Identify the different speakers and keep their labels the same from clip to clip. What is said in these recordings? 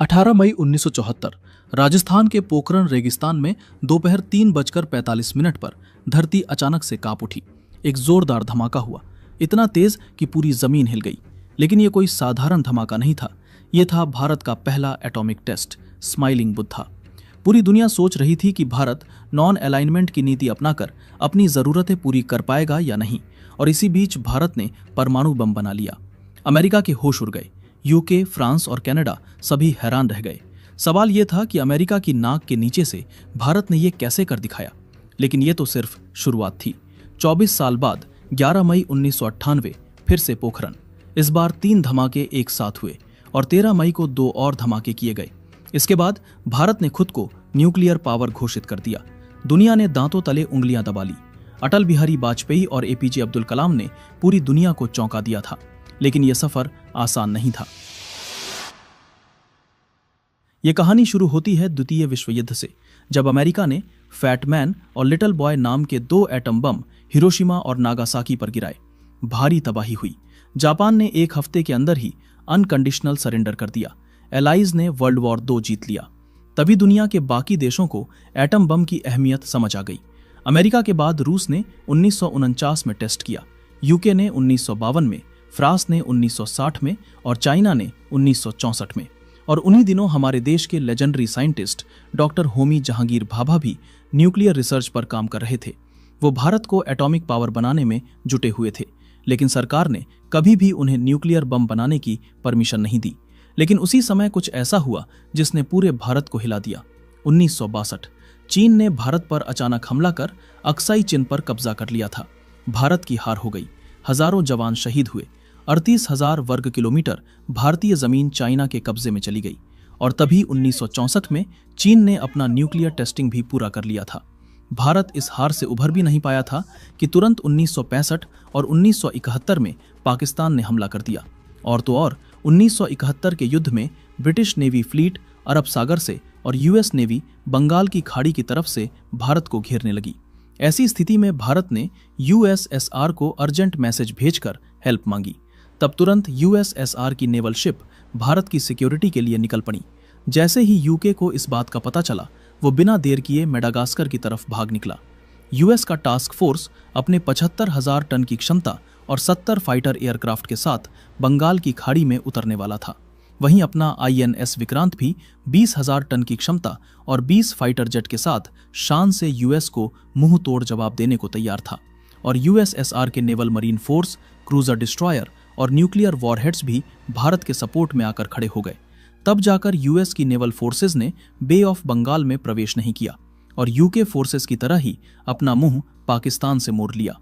Speaker 1: 18 मई 1974 राजस्थान के पोखरण रेगिस्तान में दोपहर 3:45 पर धरती अचानक से कांप उठी। एक जोरदार धमाका हुआ, इतना तेज कि पूरी जमीन हिल गई। लेकिन यह कोई साधारण धमाका नहीं था, यह था भारत का पहला एटॉमिक टेस्ट, स्माइलिंग बुद्धा। पूरी दुनिया सोच रही थी कि भारत नॉन अलाइनमेंट की नीति अपनाकर अपनी जरूरतें पूरी कर पाएगा या नहीं, और इसी बीच भारत ने परमाणु बम बना लिया। अमेरिका के होश उड़ गए। यूके, फ्रांस और कनाडा सभी हैरान रह गए। सवाल यह था कि अमेरिका की नाक के नीचे से भारत ने यह कैसे कर दिखाया। लेकिन यह तो सिर्फ शुरुआत थी। 24 साल बाद 11 मई 1998 फिर से पोखरण। इस बार 3 धमाके एक साथ हुए और 13 मई को 2 और धमाके किए गए। इसके बाद भारत ने खुद को न्यूक्लियर पावर घोषित कर दिया। दुनिया ने दांतों तले उंगलियां दबा ली। अटल बिहारी वाजपेयी और एपीजे अब्दुल कलाम ने पूरी दुनिया को चौंका दिया था। लेकिन यह सफर आसान नहीं था। यह कहानी शुरू होती है द्वितीय विश्व युद्ध से, जब अमेरिका ने फैट मैन और लिटिल बॉय नाम के 2 एटम बम हिरोशिमा और नागासाकी पर गिराए। भारी तबाही हुई। जापान ने 1 हफ्ते के अंदर ही अनकंडीशनल सरेंडर कर दिया। एलाइज ने वर्ल्ड वॉर 2 जीत लिया। तभी दुनिया के बाकी देशों को एटम बम की अहमियत समझ आ गई। अमेरिका के बाद रूस ने 1949 में टेस्ट किया, यूके ने 1952 में, फ्रांस ने 1960 में और चाइना ने 1964 में। और उन्हीं दिनों हमारे देश के legendary scientist doctor Homi Jahangir Bhabha भी न्यूक्लियर रिसर्च पर काम कर रहे थे। वो भारत को एटॉमिक पावर बनाने में जुटे हुए थे, लेकिन सरकार ने कभी भी उन्हें न्यूक्लियर बम बनाने की परमिशन नहीं दी। लेकिन उसी समय कुछ ऐसा हुआ जिसने पूरे भारत को हिला दिया। 1962 चीन ने भारत पर अचानक हमला कर अक्साई चिन पर कब्जा कर लिया था। भारत की हार हो गई। हजारों जवान शहीद हुए। 38,000 वर्ग किलोमीटर भारतीय जमीन चाइना के कब्जे में चली गई। और तभी 1964 में चीन ने अपना न्यूक्लियर टेस्टिंग भी पूरा कर लिया था। भारत इस हार से उभर भी नहीं पाया था कि तुरंत 1965 और 1971 में पाकिस्तान ने हमला कर दिया। और तो और 1971 के युद्ध में ब्रिटिश नेवी फ्लीट अरब सागर से और यूएस नेवी बंगाल की खाड़ी की तरफ से भारत को घेरने लगी। ऐसी स्थिति में भारत ने यूएसएसआर को अर्जेंट मैसेज भेजकर हेल्प मांगी। तब तुरंत यूएसएसआर की नेवल शिप भारत की सिक्योरिटी के लिए निकल पड़ी। जैसे ही यूके को इस बात का पता चला, वो बिना देर किए मेडागास्कर की तरफ भाग निकला। यूएस का टास्क फोर्स अपने 75,000 टन की क्षमता और 70 फाइटर एयरक्राफ्ट के साथ बंगाल की खाड़ी में उतरने वाला था। वहीं अपना आईएनएस विक्रांत भी 20,000 टन की क्षमता और 20 फाइटर जेट के साथ शान से यूएस को मुंह तोड़ जवाब देने को तैयार था। और यूएसएसआर के naval marine force, cruiser destroyer और न्यूक्लियर वॉरहेड्स भी भारत के सपोर्ट में आकर खड़े हो गए। तब जाकर यूएस की नेवल फोर्सेस ने बे ऑफ बंगाल में प्रवेश नहीं किया और यूके फोर्सेस की तरह ही अपना मुंह पाकिस्तान से मोड़ लिया।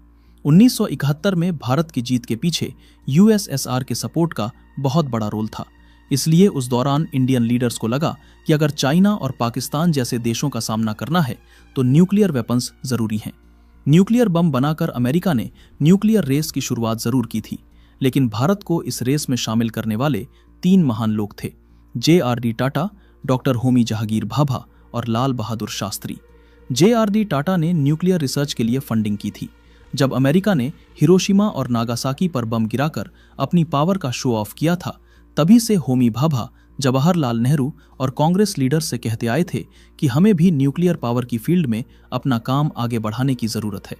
Speaker 1: 1971 में भारत की जीत के पीछे यूएसएसआर के सपोर्ट का बहुत बड़ा रोल था। इसलिए उस दौरान इंडियन लीडर्स को लगा कि अगर चाइना और पाकिस्तान जैसे देशों का सामना करना है तो न्यूक्लियर वेपन्स जरूरी हैं। न्यूक्लियर बम बनाकर अमेरिका ने न्यूक्लियर रेस की शुरुआत जरूर की थी, लेकिन भारत को इस रेस में शामिल करने वाले 3 महान लोग थे, जे.आर.डी. टाटा, डॉक्टर होमी जहांगीर भाभा और लाल बहादुर शास्त्री। जे.आर.डी. टाटा ने न्यूक्लियर रिसर्च के लिए फंडिंग की थी। जब अमेरिका ने हिरोशिमा और नागासाकी पर बम गिराकर अपनी पावर का शो ऑफ किया था, तभी से होमी भाभा जवाहरलाल नेहरू और कांग्रेस लीडर्स से कहते आए थे कि हमें भी न्यूक्लियर पावर की फील्ड में अपना काम आगे बढ़ाने की जरूरत है।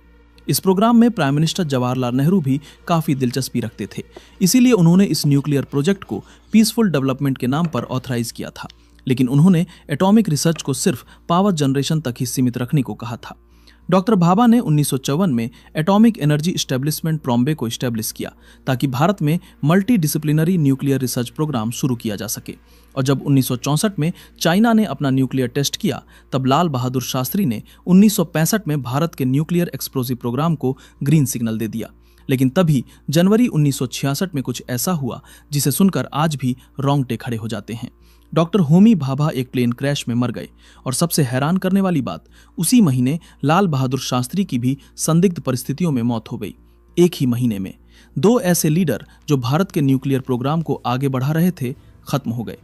Speaker 1: इस प्रोग्राम में प्राइम मिनिस्टर जवाहरलाल नेहरू भी काफी दिलचस्पी रखते थे। इसीलिए उन्होंने इस न्यूक्लियर प्रोजेक्ट को पीसफुल डेवलपमेंट के नाम पर ऑथराइज किया था। लेकिन उन्होंने एटॉमिक रिसर्च को सिर्फ पावर जनरेशन तक ही सीमित रखने को कहा था। डॉक्टर भाभा ने 1954 में एटॉमिक एनर्जी एस्टेब्लिशमेंट बॉम्बे को एस्टेब्लिश किया ताकि भारत में multidisciplinary nuclear research program शुरू किया जा सके। और जब 1964 में चाइना ने अपना न्यूक्लियर टेस्ट किया, तब लाल बहादुर शास्त्री ने 1965 में भारत के न्यूक्लियर एक्सप्लोजिव प्रोग्राम को ग्रीन सिग्नल दे दिया। लेकिन तभी जनवरी 1966 में कुछ ऐसा हुआ जिसे सुनकर आज भी रोंगटे खड़े हो जाते हैं। डॉक्टर होमी भाभा एक प्लेन क्रैश में मर गए और सबसे हैरान करने वाली बात, उसी महीने लाल बहादुर शास्त्री की भी संदिग्ध परिस्थितियों में मौत हो गई। एक ही महीने में 2 ऐसे लीडर जो भारत के न्यूक्लियर प्रोग्राम को आगे बढ़ा रहे थे, खत्म हो गए।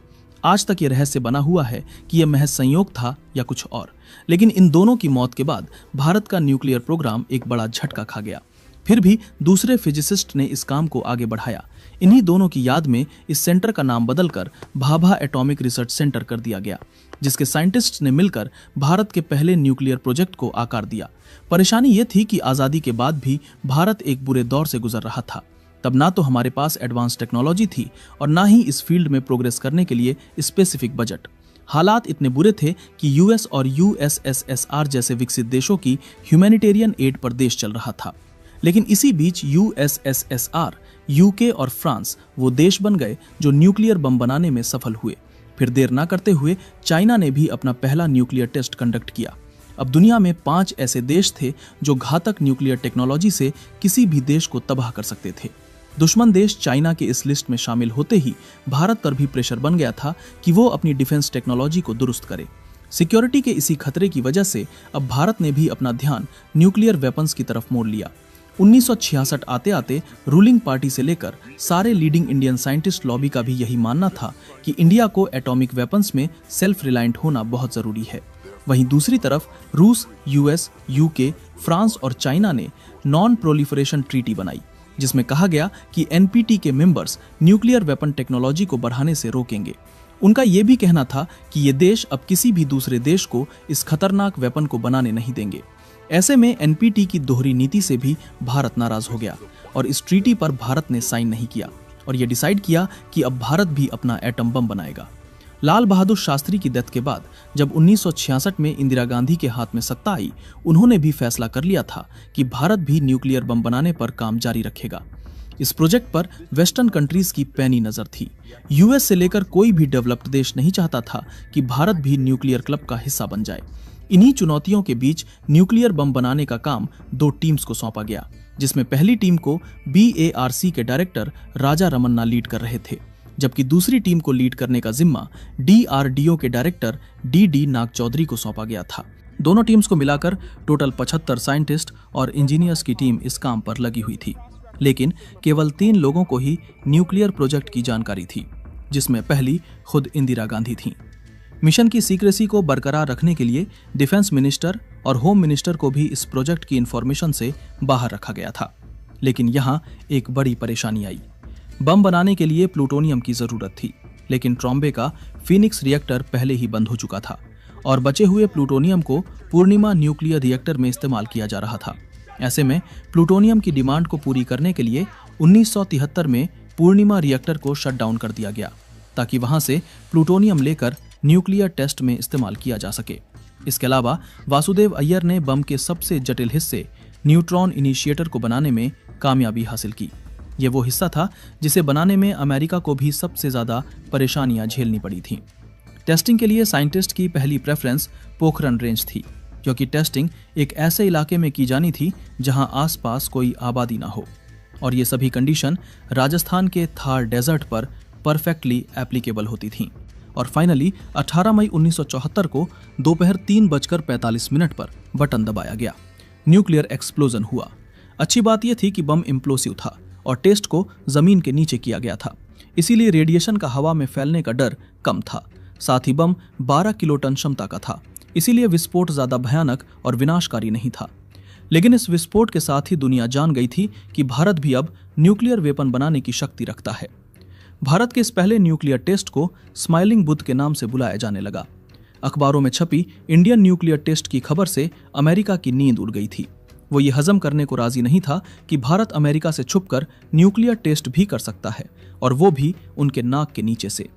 Speaker 1: आज तक ये रहस्य बना हुआ है कि यह महज संयोग था या कुछ और। लेकिन इन दोनों की मौत के बाद भारत का न्यूक्लियर प्रोग्राम एक बड़ा झटका खा गया। फिर भी दूसरे फिजिसिस्ट ने इस काम को आगे बढ़ाया। इन्हीं दोनों की याद में इस सेंटर का नाम बदलकर भाभा एटॉमिक रिसर्च सेंटर कर दिया गया, जिसके साइंटिस्ट्स ने मिलकर भारत के पहले न्यूक्लियर प्रोजेक्ट को आकार दिया। परेशानी यह थी कि आजादी के बाद भी भारत एक बुरे दौर से गुजर रहा था। तब ना तो हमारे पास एडवांस टेक्नोलॉजी थी और ना ही इस फील्ड में प्रोग्रेस करने के लिए स्पेसिफिक बजट। हालात इतने बुरे थे कि यूएस और यूएसएसआर जैसे विकसित देशों की ह्यूमैनिटेरियन एड पर देश चल रहा था। लेकिन इसी बीच यूएसएसआर, यूके और फ्रांस वो देश बन गए जो न्यूक्लियर बम बनाने में सफल हुए। फिर देर ना करते हुए चाइना ने भी अपना पहला न्यूक्लियर टेस्ट कंडक्ट किया। अब दुनिया में 5 ऐसे देश थे जो घातक न्यूक्लियर टेक्नोलॉजी से किसी भी देश को तबाह कर सकते थे। दुश्मन देश चाइना के इस लिस्ट में शामिल होते ही भारत पर भी प्रेशर बन गया था कि वो अपनी डिफेंस टेक्नोलॉजी को दुरुस्त करे। सिक्योरिटी के इसी खतरे की वजह से अब भारत ने भी अपना ध्यान न्यूक्लियर वेपन्स की तरफ मोड़ लिया। 1966 आते आते रूलिंग पार्टी से लेकर सारे लीडिंग इंडियन साइंटिस्ट लॉबी का भी यही मानना था कि इंडिया को एटॉमिक वेपन्स में सेल्फ रिलायंट होना बहुत जरूरी है। वहीं दूसरी तरफ रूस, यूएस, यूके, फ्रांस और चाइना ने नॉन प्रोलिफरेशन ट्रीटी बनाई, जिसमें कहा गया कि एनपीटी के मेंबर्स न्यूक्लियर वेपन टेक्नोलॉजी को बढ़ाने से रोकेंगे। उनका यह भी कहना था कि ये देश अब किसी भी दूसरे देश को इस खतरनाक वेपन को बनाने नहीं देंगे। ऐसे में एनपीटी की दोहरी नीति से भी भारत नाराज हो गया और इस ट्रीटी पर भारत ने साइन नहीं किया और यह डिसाइड किया कि अब भारत भी अपना एटम बम बनाएगा। लाल बहादुर शास्त्री की डेथ के बाद जब 1966 में इंदिरा गांधी के हाथ में सत्ता आई, उन्होंने भी फैसला कर लिया था कि भारत भी न्यूक्लियर बम बनाने पर काम जारी रखेगा। इस प्रोजेक्ट पर वेस्टर्न कंट्रीज की पैनी नजर थी। यूएस से लेकर कोई भी डेवलप्ड देश नहीं चाहता था कि भारत भी न्यूक्लियर क्लब का हिस्सा बन जाए। इन्हीं चुनौतियों के बीच न्यूक्लियर बम बनाने का काम 2 टीम्स को सौंपा गया, जिसमें पहली टीम को BARC के डायरेक्टर राजा रमन्ना लीड कर रहे थे, जबकि दूसरी टीम को लीड करने का जिम्मा DRDO के डायरेक्टर DD नाग चौधरी को सौंपा गया था। दोनों टीम्स को मिलाकर टोटल 75 साइंटिस्ट और इंजीनियर्स की टीम इस काम पर लगी हुई थी। लेकिन केवल 3 लोगों को ही न्यूक्लियर प्रोजेक्ट की जानकारी थी, जिसमें पहली खुद इंदिरा गांधी थी। मिशन की सीक्रेसी को बरकरार रखने के लिए डिफेंस मिनिस्टर और होम मिनिस्टर को भी इस प्रोजेक्ट की इंफॉर्मेशन से बाहर रखा गया था। लेकिन यहाँ एक बड़ी परेशानी आई। बम बनाने के लिए प्लूटोनियम की जरूरत थी, लेकिन ट्रॉम्बे का फीनिक्स रिएक्टर पहले ही बंद हो चुका था और बचे हुए प्लूटोनियम को पूर्णिमा न्यूक्लियर रिएक्टर में इस्तेमाल किया जा रहा था। ऐसे में प्लूटोनियम की डिमांड को पूरी करने के लिए 1973 में पूर्णिमा रिएक्टर को शट डाउन कर दिया गया, ताकि वहां से प्लूटोनियम लेकर न्यूक्लियर टेस्ट में इस्तेमाल किया जा सके। इसके अलावा वासुदेव अय्यर ने बम के सबसे जटिल हिस्से न्यूट्रॉन इनिशिएटर को बनाने में कामयाबी हासिल की। ये वो हिस्सा था जिसे बनाने में अमेरिका को भी सबसे ज्यादा परेशानियां झेलनी पड़ी थीं। टेस्टिंग के लिए साइंटिस्ट की पहली प्रेफरेंस पोखरन रेंज थी, क्योंकि टेस्टिंग एक ऐसे इलाके में की जानी थी जहां आसपास कोई आबादी ना हो, और ये सभी कंडीशन राजस्थान के थार डेजर्ट पर परफेक्टली एप्लीकेबल होती थीं। और फाइनली 18 मई 1974 को दोपहर 3:45 पर बटन दबाया गया। न्यूक्लियर एक्सप्लोजन हुआ। अच्छी बात यह थी कि बम इम्प्लोसिव था और टेस्ट को जमीन के नीचे किया गया था, इसीलिए रेडिएशन का हवा में फैलने का डर कम था। साथ ही बम 12 किलोटन क्षमता का था, इसीलिए विस्फोट ज्यादा भयानक और विनाशकारी नहीं था। लेकिन इस विस्फोट के साथ ही दुनिया जान गई थी कि भारत भी अब न्यूक्लियर वेपन बनाने की शक्ति रखता है। भारत के इस पहले न्यूक्लियर टेस्ट को स्माइलिंग बुद्ध के नाम से बुलाया जाने लगा। अखबारों में छपी इंडियन न्यूक्लियर टेस्ट की खबर से अमेरिका की नींद उड़ गई थी। वो ये हजम करने को राजी नहीं था कि भारत अमेरिका से छुपकर न्यूक्लियर टेस्ट भी कर सकता है, और वो भी उनके नाक के नीचे से।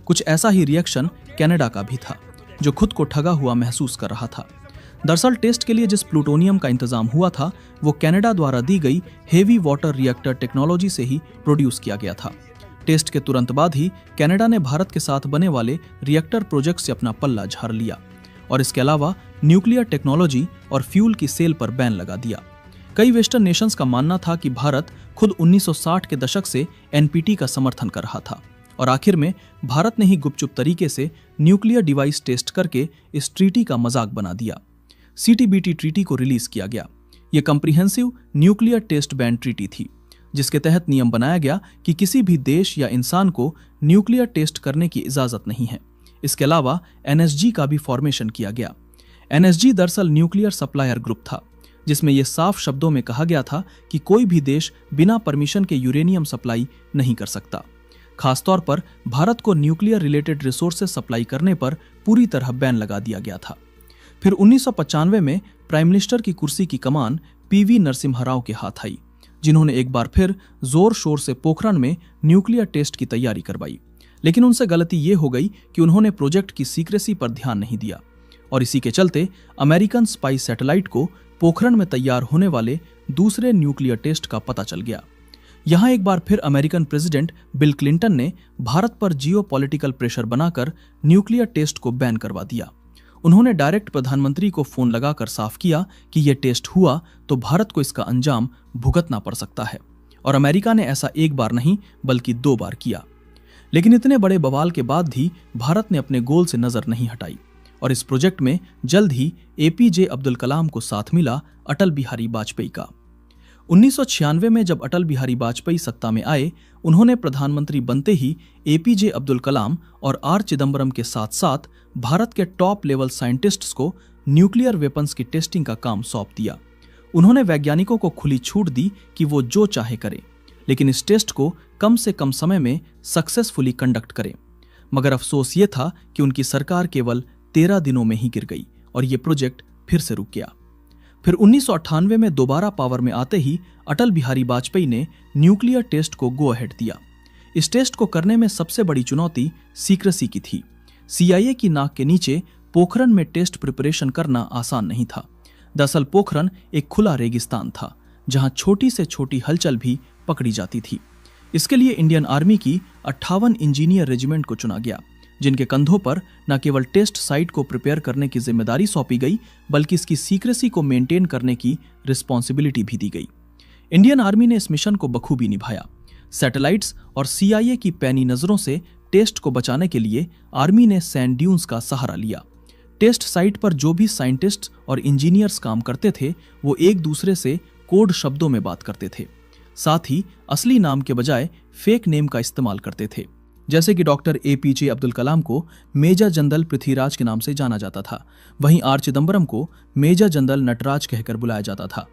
Speaker 1: कुछ ऐसा ही रिएक्शन कनाडा का भी था, जो खुद को ठगा हुआ महसूस कर रहा था। दरअसल टेस्ट के लिए जिस प्लूटोनियम का इंतजाम हुआ था, वो कनाडा द्वारा दी गई हेवी वाटर रिएक्टर टेक्नोलॉजी से ही प्रोड्यूस किया गया था। टेस्ट के तुरंत बाद ही कनाडा ने भारत के साथ बने वाले रिएक्टर प्रोजेक्ट से अपना पल्ला झाड़ लिया और इसके अलावा न्यूक्लियर टेक्नोलॉजी और फ्यूल की सेल पर बैन लगा दिया। कई वेस्टर्न नेशंस का मानना था कि भारत खुद 1960 के दशक से एनपीटी का समर्थन कर रहा था, और आखिर में भारत ने ही गुपचुप तरीके से न्यूक्लियर डिवाइस टेस्ट करके इस ट्रीटी का मजाक बना दिया। CTBT ट्रीटी को रिलीज किया गया। यह comprehensive nuclear test ban treaty थी, जिसके तहत नियम बनाया गया कि किसी भी देश या इंसान को न्यूक्लियर टेस्ट करने की इजाजत नहीं है। इसके अलावा NSG का भी फॉर्मेशन किया गया। NSG दरअसल न्यूक्लियर सप्लायर ग्रुप था, जिसमें यह साफ शब्दों में कहा गया था कि कोई भी देश बिना परमिशन के यूरेनियम सप्लाई नहीं कर सकता। खासतौर पर भारत को न्यूक्लियर रिलेटेड रिसोर्सेज सप्लाई करने पर पूरी तरह बैन लगा दिया गया था। फिर 1995 में प्राइम मिनिस्टर की कुर्सी की कमान पीवी नरसिम्हा राव के हाथ आई, जिन्होंने एक बार फिर जोर शोर से पोखरण में न्यूक्लियर टेस्ट की तैयारी करवाई। लेकिन उनसे गलती ये हो गई कि उन्होंने प्रोजेक्ट की सीक्रेसी पर ध्यान नहीं दिया और इसी के चलते अमेरिकन स्पाई सैटेलाइट को पोखरण में तैयार होने वाले दूसरे न्यूक्लियर टेस्ट का पता चल गया। यहां एक बार फिर अमेरिकन प्रेसिडेंट बिल क्लिंटन ने भारत पर जियोपॉलिटिकल प्रेशर बनाकर न्यूक्लियर टेस्ट को बैन करवा दिया। उन्होंने डायरेक्ट प्रधानमंत्री को फोन लगाकर साफ किया कि यह टेस्ट हुआ तो भारत को इसका अंजाम भुगतना पड़ सकता है, और अमेरिका ने ऐसा एक बार नहीं बल्कि 2 बार किया। लेकिन इतने बड़े बवाल के बाद भी भारत ने अपने गोल से नजर नहीं हटाई और इस प्रोजेक्ट में जल्द ही एपीजे अब्दुल कलाम को साथ मिला अटल बिहारी वाजपेयी का। 1996 में जब अटल बिहारी वाजपेयी सत्ता में आए, उन्होंने प्रधानमंत्री बनते ही एपीजे अब्दुल कलाम और आर चिदम्बरम के साथ साथ भारत के टॉप लेवल साइंटिस्ट्स को न्यूक्लियर वेपन्स की टेस्टिंग का काम सौंप दिया। उन्होंने वैज्ञानिकों को खुली छूट दी कि वो जो चाहे करें, लेकिन इस टेस्ट को कम से कम समय में सक्सेसफुली कंडक्ट करें। मगर अफसोस ये था कि उनकी सरकार केवल 13 दिनों में ही गिर गई और ये प्रोजेक्ट फिर से रुक गया। फिर 1998 में दोबारा पावर में आते ही अटल बिहारी वाजपेयी ने न्यूक्लियर टेस्ट को गो अहेड दिया। इस टेस्ट को करने में सबसे बड़ी चुनौती सीक्रेसी की थी। CIA की नाक के नीचे पोखरण में टेस्ट प्रिपरेशन करना आसान नहीं था। दरअसल पोखरण एक खुला रेगिस्तान था जहां छोटी से छोटी हलचल भी पकड़ी जाती थी। इसके लिए इंडियन आर्मी की 58 इंजीनियर रेजिमेंट को चुना गया, जिनके कंधों पर न केवल टेस्ट साइट को प्रिपेयर करने की जिम्मेदारी सौंपी गई बल्कि इसकी सीक्रेसी को मेंटेन करने की रिस्पॉन्सिबिलिटी भी दी गई। इंडियन आर्मी ने इस मिशन को बखूबी निभाया। सैटेलाइट्स और CIA की पैनी नजरों से टेस्ट को बचाने के लिए आर्मी ने सैंड ड्यून्स का सहारा लिया। टेस्ट साइट पर जो भी साइंटिस्ट और इंजीनियर्स काम करते थे वो एक दूसरे से कोड शब्दों में बात करते थे। साथ ही असली नाम के बजाय फेक नेम का इस्तेमाल करते थे। जैसे कि डॉक्टर एपीजे अब्दुल कलाम को मेजर जनरल पृथ्वीराज के नाम से जाना जाता था, वहीं आर चिदम्बरम को मेजर जनरल नटराज कहकर बुलाया जाता था।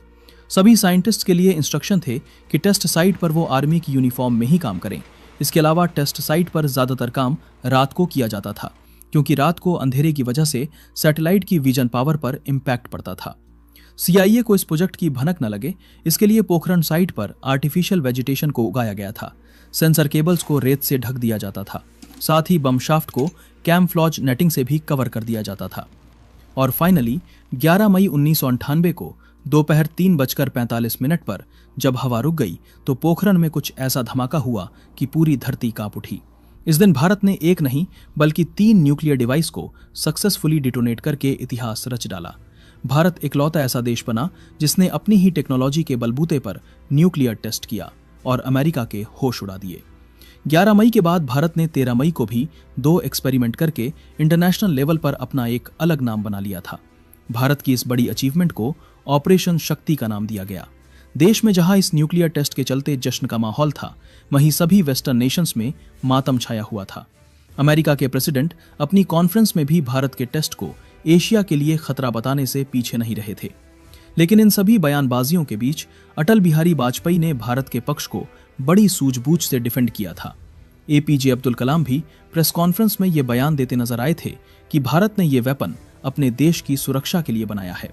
Speaker 1: सभी साइंटिस्ट के लिए इंस्ट्रक्शन थे कि टेस्ट साइट पर वो आर्मी की यूनिफॉर्म में ही काम करें। इसके अलावा टेस्ट साइट पर ज्यादातर काम रात को किया जाता था, क्योंकि रात को अंधेरे की वजह से सैटेलाइट की विजन पावर पर इम्पैक्ट पड़ता था। CIA को इस प्रोजेक्ट की भनक न लगे, इसके लिए पोखरण साइट पर आर्टिफिशियल वेजिटेशन को उगाया गया था। सेंसर केबल्स को रेत से ढक दिया जाता था। साथ ही बम शाफ्ट को कैमफ्लॉज नेटिंग से भी कवर कर दिया जाता था। और फाइनली 11 मई 1998 को दोपहर 3:45 पर जब हवा रुक गई तो पोखरण में कुछ ऐसा धमाका हुआ कि पूरी धरती कांप उठी। इस दिन भारत ने एक नहीं बल्कि 3 न्यूक्लियर डिवाइस को सक्सेसफुली डिटोनेट करके इतिहास रच डाला। भारत इकलौता ऐसा देश बना जिसने अपनी ही टेक्नोलॉजी के बलबूते पर न्यूक्लियर टेस्ट किया और अमेरिका के होश उड़ा दिए। 11 मई के बाद भारत ने 13 मई को भी 2 एक्सपेरिमेंट करके इंटरनेशनल लेवल पर अपना एक अलग नाम बना लिया था। भारत की इस बड़ी अचीवमेंट को ऑपरेशन शक्ति का नाम दिया गया। देश में जहां इस न्यूक्लियर टेस्ट के चलते जश्न का माहौल था, वहीं सभी वेस्टर्न नेशंस में मातम छाया हुआ था। अमेरिका के प्रेसिडेंट अपनी कॉन्फ्रेंस में भी भारत के टेस्ट को एशिया के लिए खतरा बताने से पीछे नहीं रहे थे। लेकिन इन सभी बयानबाजियों के बीच अटल बिहारी वाजपेयी ने भारत के पक्ष को बड़ी सूझबूझ से डिफेंड किया था। एपीजे अब्दुल कलाम भी प्रेस कॉन्फ्रेंस में ये बयान देते नजर आए थे कि भारत ने ये वेपन अपने देश की सुरक्षा के लिए बनाया है।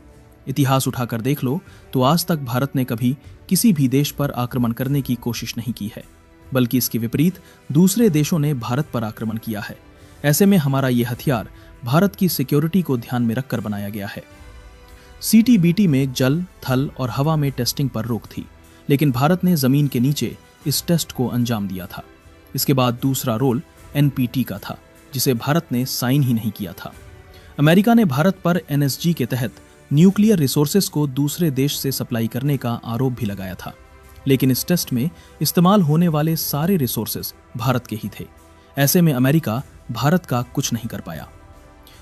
Speaker 1: इतिहास उठाकर देख लो तो आज तक भारत ने कभी किसी भी देश पर आक्रमण करने की कोशिश नहीं की है, बल्कि इसके विपरीत दूसरे देशों ने भारत पर आक्रमण किया है। ऐसे में हमारा ये हथियार भारत की सिक्योरिटी को ध्यान में रखकर बनाया गया है। CTBT में जल, थल और हवा में टेस्टिंग पर रोक थी, लेकिन भारत ने जमीन के नीचे इस टेस्ट को अंजाम दिया था। इसके बाद दूसरा रोल NPT का था, जिसे भारत ने साइन ही नहीं किया था। अमेरिका ने भारत पर NSG के तहत न्यूक्लियर रिसोर्सेस को दूसरे देश से सप्लाई करने का आरोप भी लगाया था, लेकिन इस टेस्ट में इस्तेमाल होने वाले सारे रिसोर्सेस भारत के ही थे। ऐसे में अमेरिका भारत का कुछ नहीं कर पाया।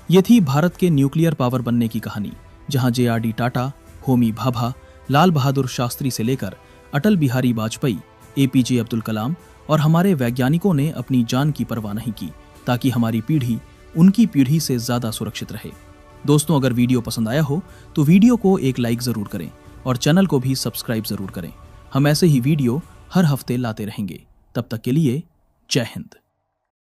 Speaker 1: ये थी भारत के न्यूक्लियर पावर बनने की कहानी, जहां JRD टाटा, होमी भाभा, लाल बहादुर शास्त्री से लेकर अटल बिहारी वाजपेयी, APJ अब्दुल कलाम और हमारे वैज्ञानिकों ने अपनी जान की परवाह नहीं की, ताकि हमारी पीढ़ी उनकी पीढ़ी से ज्यादा सुरक्षित रहे। दोस्तों, अगर वीडियो पसंद आया हो तो वीडियो को एक लाइक जरूर करें और चैनल को भी सब्सक्राइब जरूर करें। हम ऐसे ही वीडियो हर हफ्ते लाते रहेंगे। तब तक के लिए जय हिंद।